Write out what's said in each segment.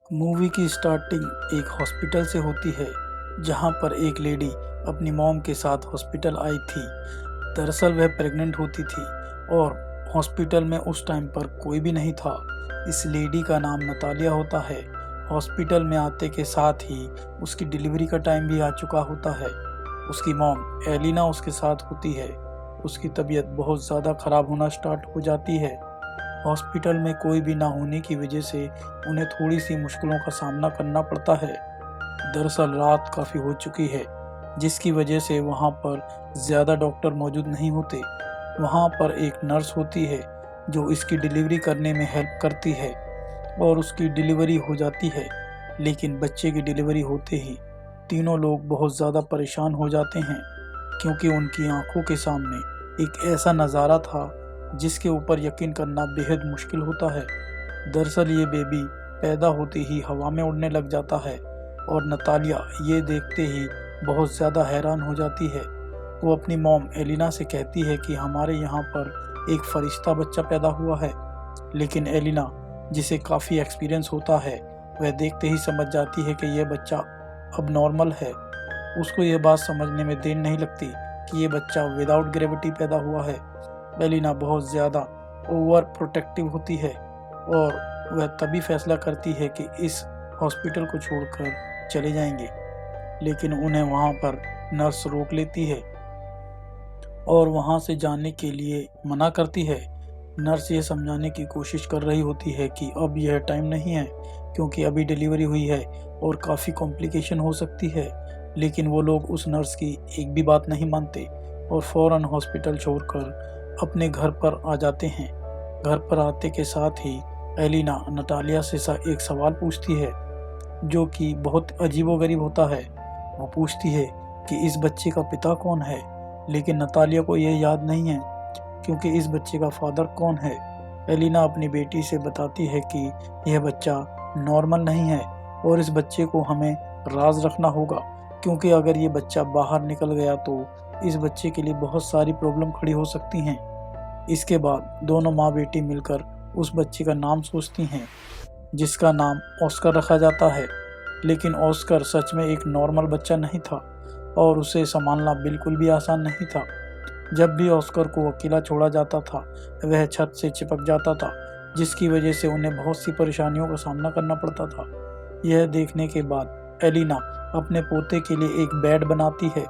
Movie की starting एक hospital से होती है जहां पर एक लेडी अपनी मॉम के साथ हॉस्पिटल आई थी। दरअसल वह प्रेग्नेंट होती थी और हॉस्पिटल में उस टाइम पर कोई भी नहीं था। इस लेडी का नाम नतालिया होता है। हॉस्पिटल में आते के साथ ही उसकी डिलीवरी का टाइम भी आ चुका होता है। उसकी मॉम एलिना उसके साथ होती है। उसकी तबीयत बहुत ज़्यादा ख़राब होना स्टार्ट हो जाती है। हॉस्पिटल में कोई भी ना होने की वजह से उन्हें थोड़ी सी मुश्किलों का सामना करना पड़ता है। दरअसल रात काफ़ी हो चुकी है जिसकी वजह से वहाँ पर ज़्यादा डॉक्टर मौजूद नहीं होते। वहाँ पर एक नर्स होती है जो इसकी डिलीवरी करने में हेल्प करती है और उसकी डिलीवरी हो जाती है। लेकिन बच्चे की डिलीवरी होते ही तीनों लोग बहुत ज़्यादा परेशान हो जाते हैं क्योंकि उनकी आंखों के सामने एक ऐसा नज़ारा था जिसके ऊपर यकीन करना बेहद मुश्किल होता है। दरअसल ये बेबी पैदा होते ही हवा में उड़ने लग जाता है और नतालिया ये देखते ही बहुत ज़्यादा हैरान हो जाती है। वो अपनी मॉम एलिना से कहती है कि हमारे यहाँ पर एक फरिश्ता बच्चा पैदा हुआ है। लेकिन एलिना, जिसे काफ़ी एक्सपीरियंस होता है, वह देखते ही समझ जाती है कि यह बच्चा अब नॉर्मल है। उसको ये बात समझने में देर नहीं लगती कि ये बच्चा विदाउट ग्रेविटी पैदा हुआ है। एलिना बहुत ज़्यादा ओवर प्रोटेक्टिव होती है और वह तभी फैसला करती है कि इस हॉस्पिटल को छोड़कर चले जाएंगे। लेकिन उन्हें वहाँ पर नर्स रोक लेती है और वहाँ से जाने के लिए मना करती है। नर्स ये समझाने की कोशिश कर रही होती है कि अब यह टाइम नहीं है क्योंकि अभी डिलीवरी हुई है और काफ़ी कॉम्प्लिकेशन हो सकती है। लेकिन वो लोग उस नर्स की एक भी बात नहीं मानते और फ़ौरन हॉस्पिटल छोड़कर अपने घर पर आ जाते हैं। घर पर आते के साथ ही एलिना नतालिया से एक सवाल पूछती है जो कि बहुत अजीबोगरीब होता है। वो पूछती है कि इस बच्चे का पिता कौन है, लेकिन नतालिया को यह याद नहीं है क्योंकि इस बच्चे का फादर कौन है। एलिना अपनी बेटी से बताती है कि यह बच्चा नॉर्मल नहीं है और इस बच्चे को हमें राज रखना होगा क्योंकि अगर ये बच्चा बाहर निकल गया तो इस बच्चे के लिए बहुत सारी प्रॉब्लम खड़ी हो सकती हैं। इसके बाद दोनों माँ बेटी मिलकर उस बच्चे का नाम सोचती हैं जिसका नाम ऑस्कर रखा जाता है। लेकिन ऑस्कर सच में एक नॉर्मल बच्चा नहीं था और उसे संभालना बिल्कुल भी आसान नहीं था। जब भी ऑस्कर को अकेला छोड़ा जाता था वह छत से चिपक जाता था जिसकी वजह से उन्हें बहुत सी परेशानियों का सामना करना पड़ता था। यह देखने के बाद एलिना अपने पोते के लिए एक बेड बनाती है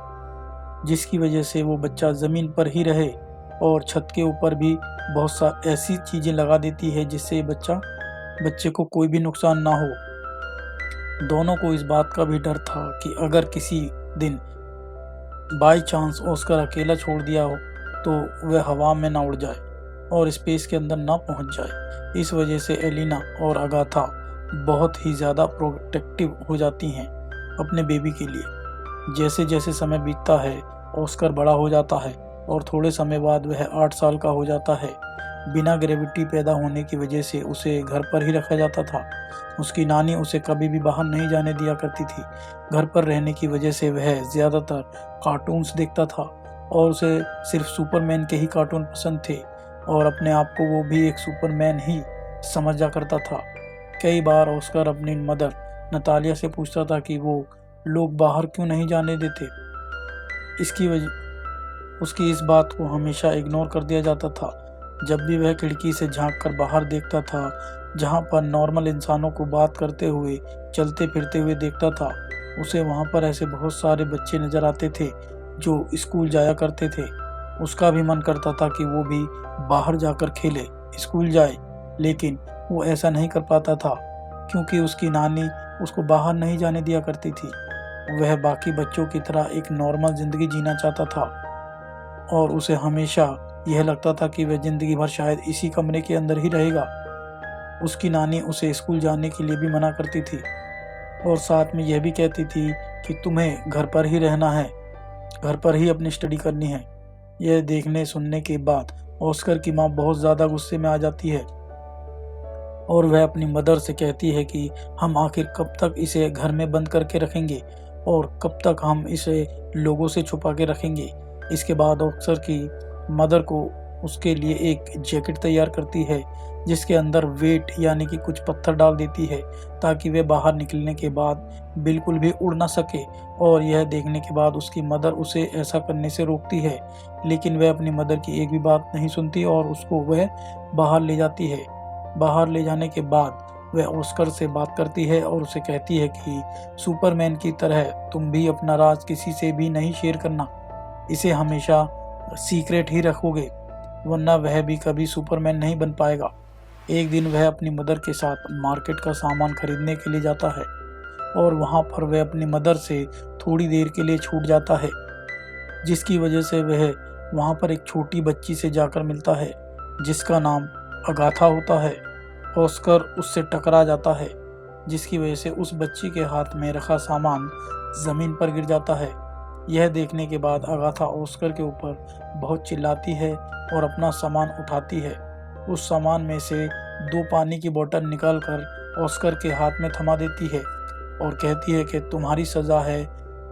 जिसकी वजह से वो बच्चा ज़मीन पर ही रहे और छत के ऊपर भी बहुत सा ऐसी चीज़ें लगा देती है जिससे बच्चे को कोई भी नुकसान ना हो। दोनों को इस बात का भी डर था कि अगर किसी दिन बाई चांस ऑस्कर अकेला छोड़ दिया हो तो वह हवा में ना उड़ जाए और स्पेस के अंदर ना पहुंच जाए। इस वजह से एलिना और अगाथा बहुत ही ज़्यादा प्रोटेक्टिव हो जाती हैं अपने बेबी के लिए। जैसे जैसे समय बीतता है ऑस्कर बड़ा हो जाता है और थोड़े समय बाद वह 8 साल का हो जाता है। बिना ग्रेविटी पैदा होने की वजह से उसे घर पर ही रखा जाता था। उसकी नानी उसे कभी भी बाहर नहीं जाने दिया करती थी। घर पर रहने की वजह से वह ज़्यादातर कार्टून्स देखता था और उसे सिर्फ सुपरमैन के ही कार्टून पसंद थे और अपने आप को वो भी एक सुपरमैन ही समझा करता था। कई बार ऑस्कर अपनी मदर नतालिया से पूछता था कि वो लोग बाहर क्यों नहीं जाने देते। इसकी वजह उसकी इस बात को हमेशा इग्नोर कर दिया जाता था। जब भी वह खिड़की से झांक कर बाहर देखता था जहां पर नॉर्मल इंसानों को बात करते हुए चलते फिरते हुए देखता था, उसे वहां पर ऐसे बहुत सारे बच्चे नजर आते थे जो स्कूल जाया करते थे। उसका भी मन करता था कि वो भी बाहर जाकर खेले, स्कूल जाए, लेकिन वो ऐसा नहीं कर पाता था क्योंकि उसकी नानी उसको बाहर नहीं जाने दिया करती थी। वह बाकी बच्चों की तरह एक नॉर्मल ज़िंदगी जीना चाहता था और उसे हमेशा यह लगता था कि वह ज़िंदगी भर शायद इसी कमरे के अंदर ही रहेगा। उसकी नानी उसे स्कूल जाने के लिए भी मना करती थी और साथ में यह भी कहती थी कि तुम्हें घर पर ही रहना है, घर पर ही अपनी स्टडी करनी है। यह देखने सुनने के बाद ऑस्कर की माँ बहुत ज़्यादा गुस्से में आ जाती है और वह अपनी मदर से कहती है कि हम आखिर कब तक इसे घर में बंद करके रखेंगे और कब तक हम इसे लोगों से छुपा के रखेंगे। इसके बाद ऑस्कर की मदर को उसके लिए एक जैकेट तैयार करती है जिसके अंदर वेट यानी कि कुछ पत्थर डाल देती है ताकि वह बाहर निकलने के बाद बिल्कुल भी उड़ ना सके। और यह देखने के बाद उसकी मदर उसे ऐसा करने से रोकती है, लेकिन वह अपनी मदर की एक भी बात नहीं सुनती और उसको वह बाहर ले जाती है। बाहर ले जाने के बाद वह ऑस्कर से बात करती है और उसे कहती है कि सुपरमैन की तरह तुम भी अपना राज किसी से भी नहीं शेयर करना, इसे हमेशा सीक्रेट ही रखोगे, वरना वह भी कभी सुपरमैन नहीं बन पाएगा। एक दिन वह अपनी मदर के साथ मार्केट का सामान खरीदने के लिए जाता है और वहां पर वह अपनी मदर से थोड़ी देर के लिए छूट जाता है, जिसकी वजह से वह वहां पर एक छोटी बच्ची से जाकर मिलता है जिसका नाम अगाथा होता है। ऑस्कर उससे टकरा जाता है, जिसकी वजह से उस बच्ची के हाथ में रखा सामान जमीन पर गिर जाता है। यह देखने के बाद अगाथा ऑस्कर के ऊपर बहुत चिल्लाती है और अपना सामान उठाती है। उस सामान में से 2 पानी की बोतल निकालकर ऑस्कर के हाथ में थमा देती है और कहती है कि तुम्हारी सज़ा है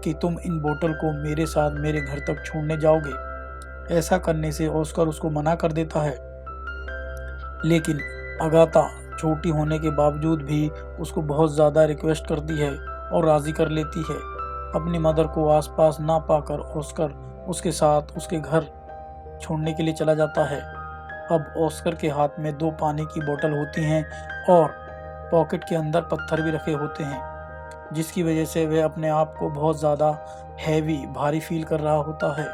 कि तुम इन बोतल को मेरे साथ मेरे घर तक छोड़ने जाओगे। ऐसा करने से ऑस्कर उसको मना कर देता है, लेकिन अगाथा छोटी होने के बावजूद भी उसको बहुत ज़्यादा रिक्वेस्ट करती है और राज़ी कर लेती है। अपनी मदर को आसपास ना पाकर ऑस्कर उसके साथ उसके घर छोड़ने के लिए चला जाता है। अब ऑस्कर के हाथ में 2 पानी की बोतल होती हैं और पॉकेट के अंदर पत्थर भी रखे होते हैं, जिसकी वजह से वह अपने आप को बहुत ज़्यादा भारी फील कर रहा होता है।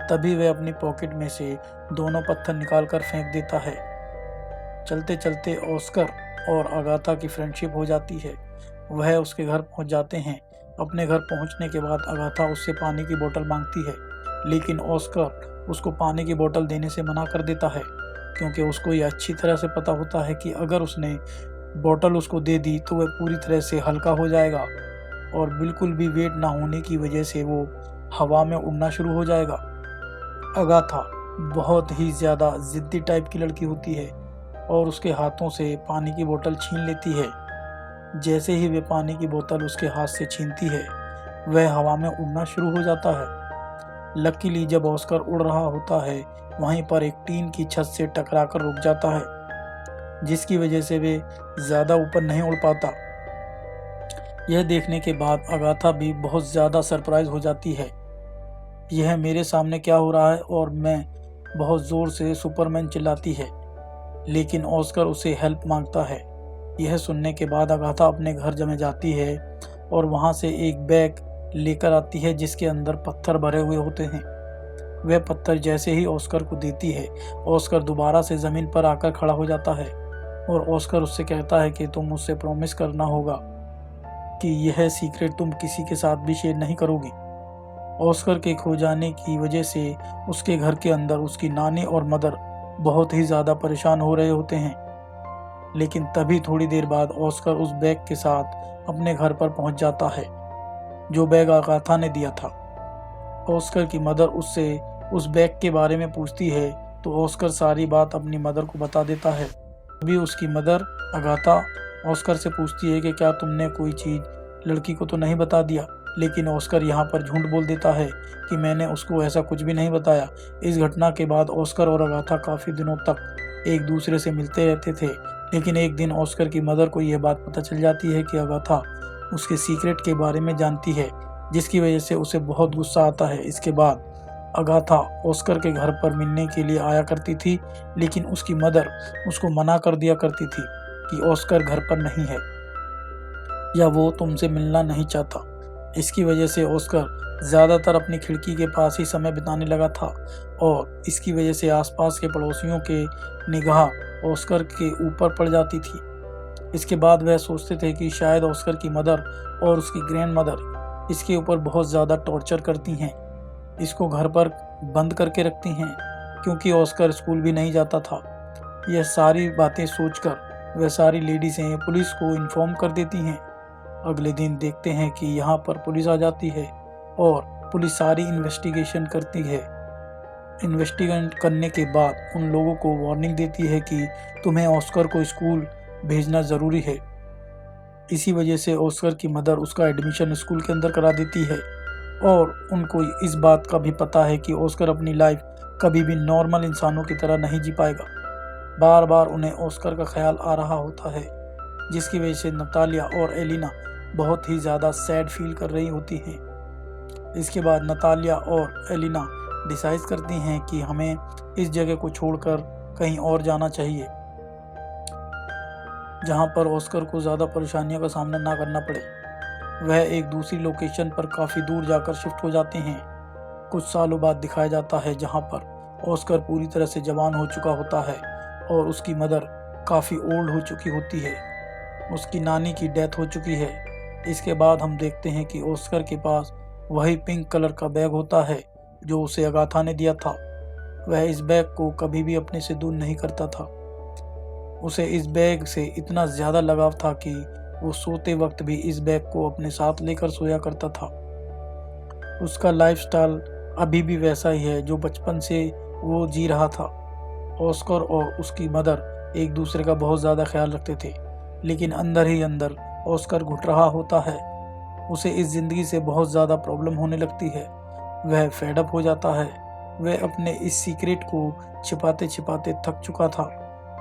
तभी वह अपनी पॉकेट में से दोनों पत्थर निकालकर फेंक देता है। चलते चलते ऑस्कर और अगाथा की फ्रेंडशिप हो जाती है। वह उसके घर पहुंच जाते हैं। अपने घर पहुंचने के बाद अगाथा उससे पानी की बोतल मांगती है, लेकिन ऑस्कर उसको पानी की बोतल देने से मना कर देता है, क्योंकि उसको ये अच्छी तरह से पता होता है कि अगर उसने बोतल उसको दे दी तो वह पूरी तरह से हल्का हो जाएगा और बिल्कुल भी वेट ना होने की वजह से वो हवा में उड़ना शुरू हो जाएगा। अगाथा बहुत ही ज़्यादा ज़िद्दी टाइप की लड़की होती है और उसके हाथों से पानी की बोतल छीन लेती है। जैसे ही वे पानी की बोतल उसके हाथ से छीनती है, वह हवा में उड़ना शुरू हो जाता है। लकीली जब ऑस्कर उड़ रहा होता है, वहीं पर एक टीन की छत से टकराकर रुक जाता है, जिसकी वजह से वे ज़्यादा ऊपर नहीं उड़ पाता। यह देखने के बाद अगाथा भी बहुत ज़्यादा सरप्राइज हो जाती है, यह मेरे सामने क्या हो रहा है, और मैं बहुत ज़ोर से सुपरमैन चिल्लाती है, लेकिन ऑस्कर उसे हेल्प मांगता है। यह सुनने के बाद अगाथा अपने घर जमे जाती है और वहां से एक बैग लेकर आती है जिसके अंदर पत्थर भरे हुए होते हैं। वह पत्थर जैसे ही ऑस्कर को देती है, ऑस्कर दोबारा से ज़मीन पर आकर खड़ा हो जाता है और ऑस्कर उससे कहता है कि तुम मुझसे प्रॉमिस करना होगा कि यह सीक्रेट तुम किसी के साथ भी शेयर नहीं करोगी। ऑस्कर के खो जाने की वजह से उसके घर के अंदर उसकी नानी और मदर बहुत ही ज़्यादा परेशान हो रहे होते हैं, लेकिन तभी थोड़ी देर बाद ऑस्कर उस बैग के साथ अपने घर पर पहुंच जाता है, जो बैग अगाथा ने दिया था। ऑस्कर की मदर उससे उस बैग के बारे में पूछती है तो ऑस्कर सारी बात अपनी मदर को बता देता है। तभी उसकी मदर अगाथा ऑस्कर से पूछती है कि क्या तुमने कोई चीज़ लड़की को तो नहीं बता दिया, लेकिन ऑस्कर यहाँ पर झूठ बोल देता है कि मैंने उसको ऐसा कुछ भी नहीं बताया। इस घटना के बाद ऑस्कर और अगाथा काफ़ी दिनों तक एक दूसरे से मिलते रहते थे, लेकिन एक दिन ऑस्कर की मदर को यह बात पता चल जाती है कि अगाथा उसके सीक्रेट के बारे में जानती है, जिसकी वजह से उसे बहुत गुस्सा आता है। इसके बाद अगाथा ऑस्कर के घर पर मिलने के लिए आया करती थी, लेकिन उसकी मदर उसको मना कर दिया करती थी कि ऑस्कर घर पर नहीं है या वो तुमसे मिलना नहीं चाहता। इसकी वजह से ऑस्कर ज़्यादातर अपनी खिड़की के पास ही समय बिताने लगा था और इसकी वजह से आसपास के पड़ोसियों के निगाह ऑस्कर के ऊपर पड़ जाती थी। इसके बाद वह सोचते थे कि शायद ऑस्कर की मदर और उसकी ग्रैंड मदर इसके ऊपर बहुत ज़्यादा टॉर्चर करती हैं, इसको घर पर बंद करके रखती हैं, क्योंकि ऑस्कर स्कूल भी नहीं जाता था। यह सारी बातें सोचकर वह सारी लेडीज़ें पुलिस को इन्फॉर्म कर देती हैं। अगले दिन देखते हैं कि यहाँ पर पुलिस आ जाती है और पुलिस सारी इन्वेस्टिगेशन करती है। इन्वेस्टिगेट करने के बाद उन लोगों को वार्निंग देती है कि तुम्हें ऑस्कर को स्कूल भेजना ज़रूरी है। इसी वजह से ऑस्कर की मदर उसका एडमिशन स्कूल के अंदर करा देती है और उनको इस बात का भी पता है कि ऑस्कर अपनी लाइफ कभी भी नॉर्मल इंसानों की तरह नहीं जी पाएगा। बार बार उन्हें ऑस्कर का ख्याल आ रहा होता है, जिसकी वजह से नतालिया और एलिना बहुत ही ज़्यादा सैड फील कर रही होती हैं। इसके बाद नतालिया और एलिना डिसाइड करती हैं कि हमें इस जगह को छोड़कर कहीं और जाना चाहिए, जहां पर ऑस्कर को ज़्यादा परेशानियों का सामना ना करना पड़े। वह एक दूसरी लोकेशन पर काफ़ी दूर जाकर शिफ्ट हो जाते हैं। कुछ सालों बाद दिखाया जाता है जहां पर ऑस्कर पूरी तरह से जवान हो चुका होता है और उसकी मदर काफ़ी ओल्ड हो चुकी होती है। उसकी नानी की डेथ हो चुकी है। इसके बाद हम देखते हैं कि ऑस्कर के पास वही पिंक कलर का बैग होता है जो उसे अगाथा ने दिया था। वह इस बैग को कभी भी अपने से दूर नहीं करता था। उसे इस बैग से इतना ज़्यादा लगाव था कि वो सोते वक्त भी इस बैग को अपने साथ लेकर सोया करता था। उसका लाइफस्टाइल अभी भी वैसा ही है जो बचपन से वो जी रहा था। ऑस्कर और उसकी मदर एक दूसरे का बहुत ज़्यादा ख्याल रखते थे, लेकिन अंदर ही अंदर ऑस्कर घुट रहा होता है। उसे इस ज़िंदगी से बहुत ज़्यादा प्रॉब्लम होने लगती है। वह फेड अप हो जाता है। वह अपने इस सीक्रेट को छिपाते छिपाते थक चुका था।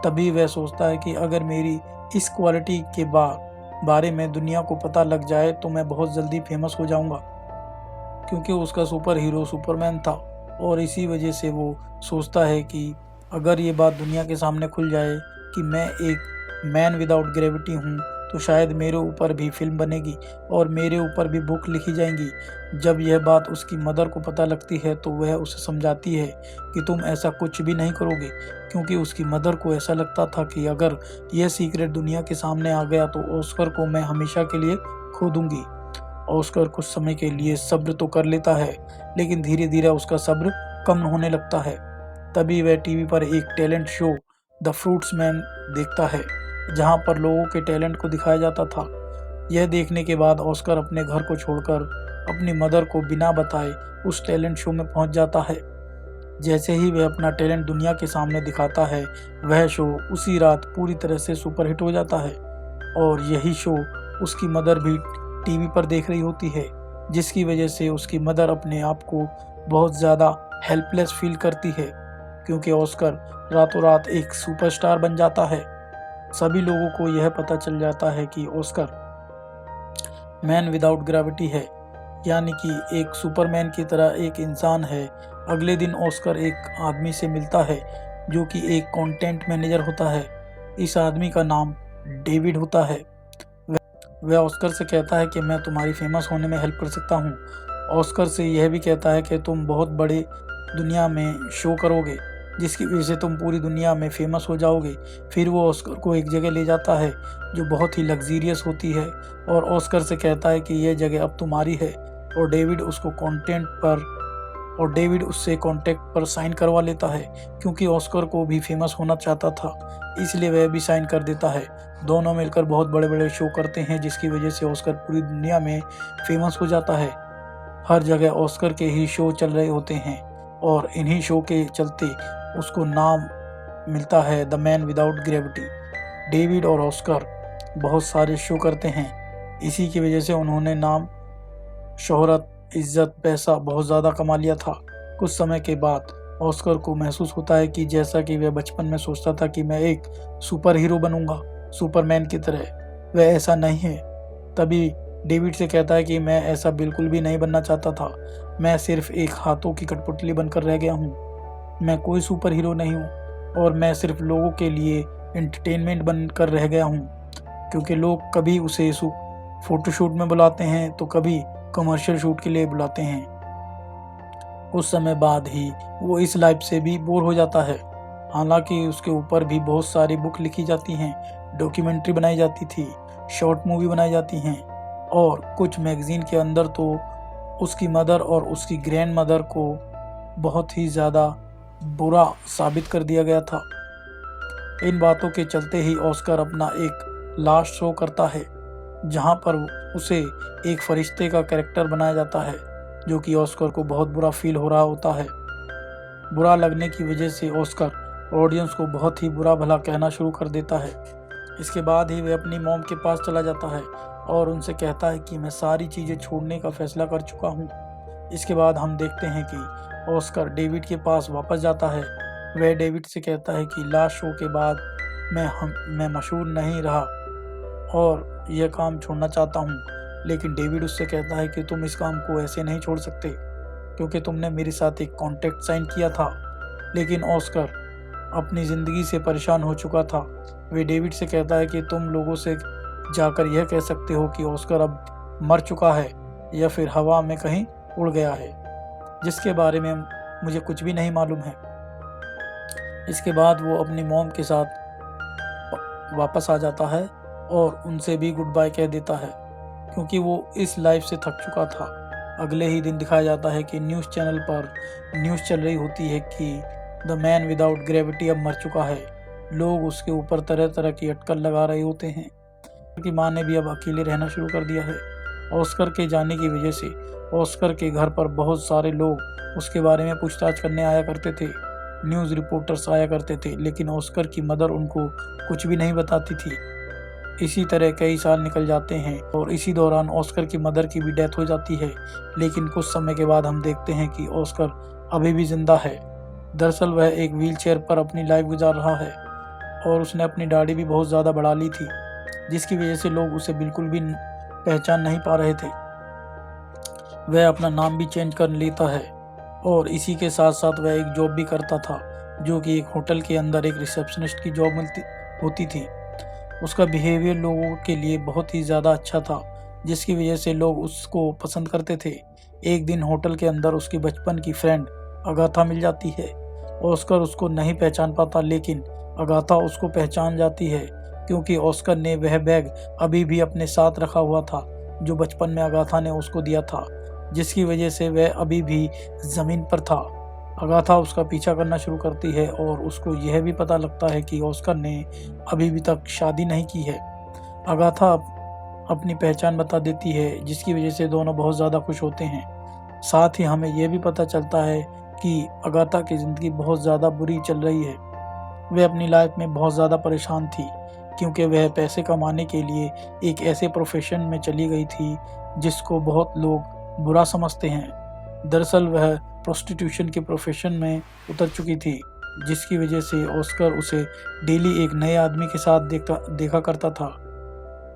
तभी वह सोचता है कि अगर मेरी इस क्वालिटी के बारे में दुनिया को पता लग जाए तो मैं बहुत जल्दी फेमस हो जाऊंगा, क्योंकि उसका सुपर हीरो सुपरमैन था। और इसी वजह से वो सोचता है कि अगर ये बात दुनिया के सामने खुल जाए कि मैं एक मैन विदाउट ग्रेविटी हूँ, तो शायद मेरे ऊपर भी फिल्म बनेगी और मेरे ऊपर भी बुक लिखी जाएंगी। जब यह बात उसकी मदर को पता लगती है तो वह उसे समझाती है कि तुम ऐसा कुछ भी नहीं करोगे, क्योंकि उसकी मदर को ऐसा लगता था कि अगर यह सीक्रेट दुनिया के सामने आ गया तो ऑस्कर को मैं हमेशा के लिए खो दूंगी। ऑस्कर कुछ समय के लिए सब्र तो कर लेता है, लेकिन धीरे धीरे उसका सब्र कम होने लगता है। तभी वह टीवी पर एक टैलेंट शो द फ्रूट्समैन देखता है, जहां पर लोगों के टैलेंट को दिखाया जाता था। यह देखने के बाद ऑस्कर अपने घर को छोड़कर अपनी मदर को बिना बताए उस टैलेंट शो में पहुंच जाता है। जैसे ही वह अपना टैलेंट दुनिया के सामने दिखाता है, वह शो उसी रात पूरी तरह से सुपरहिट हो जाता है और यही शो उसकी मदर भी टीवी पर देख रही होती है, जिसकी वजह से उसकी मदर अपने आप को बहुत ज़्यादा हेल्पलेस फील करती है, क्योंकि ऑस्कर रातों रात एक सुपरस्टार बन जाता है। सभी लोगों को यह पता चल जाता है कि ऑस्कर मैन विदाउट ग्रेविटी है, यानी कि एक सुपरमैन की तरह एक इंसान है। अगले दिन ऑस्कर एक आदमी से मिलता है जो कि एक कंटेंट मैनेजर होता है। इस आदमी का नाम डेविड होता है। वह ऑस्कर से कहता है कि मैं तुम्हारी फेमस होने में हेल्प कर सकता हूँ। ऑस्कर से यह भी कहता है कि तुम बहुत बड़े दुनिया में शो करोगे, जिसकी वजह से तुम पूरी दुनिया में फेमस हो जाओगे। फिर वो ऑस्कर को एक जगह ले जाता है जो बहुत ही लग्जीरियस होती है और ऑस्कर से कहता है कि यह जगह अब तुम्हारी है। और डेविड उससे कॉन्ट्रैक्ट पर साइन करवा लेता है, क्योंकि ऑस्कर को भी फेमस होना चाहता था, इसलिए वह भी साइन कर देता है। दोनों मिलकर बहुत बड़े बड़े शो करते हैं, जिसकी वजह से ऑस्कर पूरी दुनिया में फेमस हो जाता है। हर जगह ऑस्कर के ही शो चल रहे होते हैं और इन्हीं शो के चलते उसको नाम मिलता है the man without gravity. David और ऑस्कर बहुत सारे शो करते हैं। इसी की वजह से उन्होंने नाम, शोहरत, इज्जत, पैसा बहुत ज़्यादा कमा लिया था। कुछ समय के बाद ऑस्कर को महसूस होता है कि जैसा कि वह बचपन में सोचता था कि मैं एक सुपर हीरो बनूंगा, सुपरमैन की तरह, वह ऐसा नहीं है। तभी डेविड से कहता है कि मैं ऐसा बिल्कुल भी नहीं बनना चाहता था। मैं सिर्फ एक हाथों की कठपुतली बनकर रह गया हूँ। मैं कोई सुपर हीरो नहीं हूँ और मैं सिर्फ लोगों के लिए एंटरटेनमेंट बनकर रह गया हूँ, क्योंकि लोग कभी उसे फोटोशूट में बुलाते हैं तो कभी कमर्शियल शूट के लिए बुलाते हैं। कुछ समय बाद ही वो इस लाइफ से भी बोर हो जाता है। हालांकि उसके ऊपर भी बहुत सारी बुक लिखी जाती हैं, डॉक्यूमेंट्री बनाई जाती थी, शॉर्ट मूवी बनाई जाती हैं और कुछ मैगजीन के अंदर तो उसकी मदर और उसकी ग्रैंड मदर को बहुत ही ज़्यादा बुरा साबित कर दिया गया था। इन बातों के चलते ही ऑस्कर अपना एक लास्ट शो करता है, जहां पर उसे एक फरिश्ते का कैरेक्टर बनाया जाता है, जो कि ऑस्कर को बहुत बुरा फील हो रहा होता है। बुरा लगने की वजह से ऑस्कर ऑडियंस को बहुत ही बुरा भला कहना शुरू कर देता है। इसके बाद ही वह अपनी मॉम के पास चला जाता है और उनसे कहता है कि मैं सारी चीज़ें छोड़ने का फैसला कर चुका हूँ। इसके बाद हम देखते हैं कि ऑस्कर डेविड के पास वापस जाता है वह डेविड से कहता है कि लास्ट शो के बाद मैं मशहूर नहीं रहा और यह काम छोड़ना चाहता हूँ। लेकिन डेविड उससे कहता है कि तुम इस काम को ऐसे नहीं छोड़ सकते क्योंकि तुमने मेरे साथ एक कॉन्ट्रैक्ट साइन किया था। लेकिन ऑस्कर अपनी ज़िंदगी से परेशान हो चुका था। वे डेविड से कहता है कि तुम लोगों से जाकर यह कह सकते हो कि ऑस्कर अब मर चुका है या फिर हवा में कहीं उड़ गया है, जिसके बारे में मुझे कुछ भी नहीं मालूम है। इसके बाद वो अपनी मॉम के साथ वापस आ जाता है और उनसे भी गुड बाय कह देता है क्योंकि वो इस लाइफ से थक चुका था। अगले ही दिन दिखाया जाता है कि न्यूज़ चैनल पर न्यूज़ चल रही होती है कि द मैन विदाउट ग्रेविटी अब मर चुका है। लोग उसके ऊपर तरह तरह की अटकल लगा रहे होते हैं। उसकी माँ ने भी अब अकेले रहना शुरू कर दिया है। ऑस्कर के जाने की वजह से ऑस्कर के घर पर बहुत सारे लोग उसके बारे में पूछताछ करने आया करते थे। न्यूज़ रिपोर्टर्स आया करते थे, लेकिन ऑस्कर की मदर उनको कुछ भी नहीं बताती थी। इसी तरह कई साल निकल जाते हैं और इसी दौरान ऑस्कर की मदर की भी डेथ हो जाती है। लेकिन कुछ समय के बाद हम देखते हैं कि ऑस्कर अभी भी जिंदा है। दरअसल वह एक व्हीलचेयर पर अपनी लाइफ गुजार रहा है और उसने अपनी दाढ़ी भी बहुत ज़्यादा बढ़ा ली थी, जिसकी वजह से लोग उसे बिल्कुल भी पहचान नहीं पा रहे थे। वह अपना नाम भी चेंज कर लेता है और इसी के साथ साथ वह एक जॉब भी करता था, जो कि एक होटल के अंदर एक रिसेप्शनिस्ट की जॉब होती थी। उसका बिहेवियर लोगों के लिए बहुत ही ज़्यादा अच्छा था, जिसकी वजह से लोग उसको पसंद करते थे। एक दिन होटल के अंदर उसकी बचपन की फ्रेंड अगाथा मिल जाती है। ऑस्कर उसको नहीं पहचान पाता, लेकिन अगाथा उसको पहचान जाती है क्योंकि ऑस्कर ने वह बैग अभी भी अपने साथ रखा हुआ था जो बचपन में अगाथा ने उसको दिया था, जिसकी वजह से वह अभी भी ज़मीन पर था। अगाथा उसका पीछा करना शुरू करती है और उसको यह भी पता लगता है कि ऑस्कर ने अभी भी तक शादी नहीं की है। अगाथा अपनी पहचान बता देती है, जिसकी वजह से दोनों बहुत ज़्यादा खुश होते हैं। साथ ही हमें यह भी पता चलता है कि अगाथा की ज़िंदगी बहुत ज़्यादा बुरी चल रही है। वह अपनी लाइफ में बहुत ज़्यादा परेशान थी क्योंकि वह पैसे कमाने के लिए एक ऐसे प्रोफेशन में चली गई थी जिसको बहुत लोग बुरा समझते हैं। दरअसल वह प्रोस्टिट्यूशन के प्रोफेशन में उतर चुकी थी, जिसकी वजह से ऑस्कर उसे डेली एक नए आदमी के साथ देखा करता था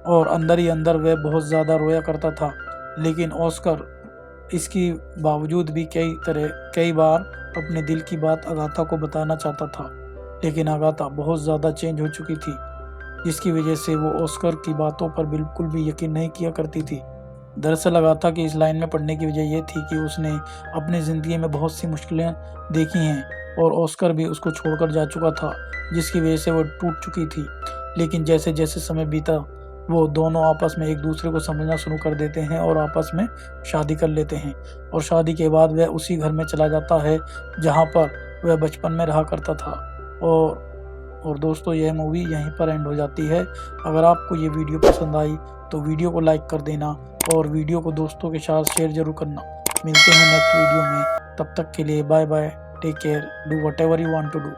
और अंदर ही अंदर वह बहुत ज़्यादा रोया करता था। लेकिन ऑस्कर इसके बावजूद भी कई बार अपने दिल की बात अगाथा को बताना चाहता था, लेकिन अगाथा बहुत ज़्यादा चेंज हो चुकी थी, जिसकी वजह से वो ऑस्कर की बातों पर बिल्कुल भी यकीन नहीं किया करती थी। दरअसल अगाथा की इस लाइन में पढ़ने की वजह यह थी कि उसने अपनी ज़िंदगी में बहुत सी मुश्किलें देखी हैं और ऑस्कर भी उसको छोड़कर जा चुका था, जिसकी वजह से वो टूट चुकी थी। लेकिन जैसे जैसे समय बीता, वो दोनों आपस में एक दूसरे को समझना शुरू कर देते हैं और आपस में शादी कर लेते हैं और शादी के बाद वह उसी घर में चला जाता है जहाँ पर वह बचपन में रहा करता था। और दोस्तों, यह मूवी यहीं पर एंड हो जाती है। अगर आपको ये वीडियो पसंद आई तो वीडियो को लाइक कर देना और वीडियो को दोस्तों के साथ शेयर जरूर करना। मिलते हैं नेक्स्ट वीडियो में, तब तक के लिए bye bye, take care, do whatever you want to do.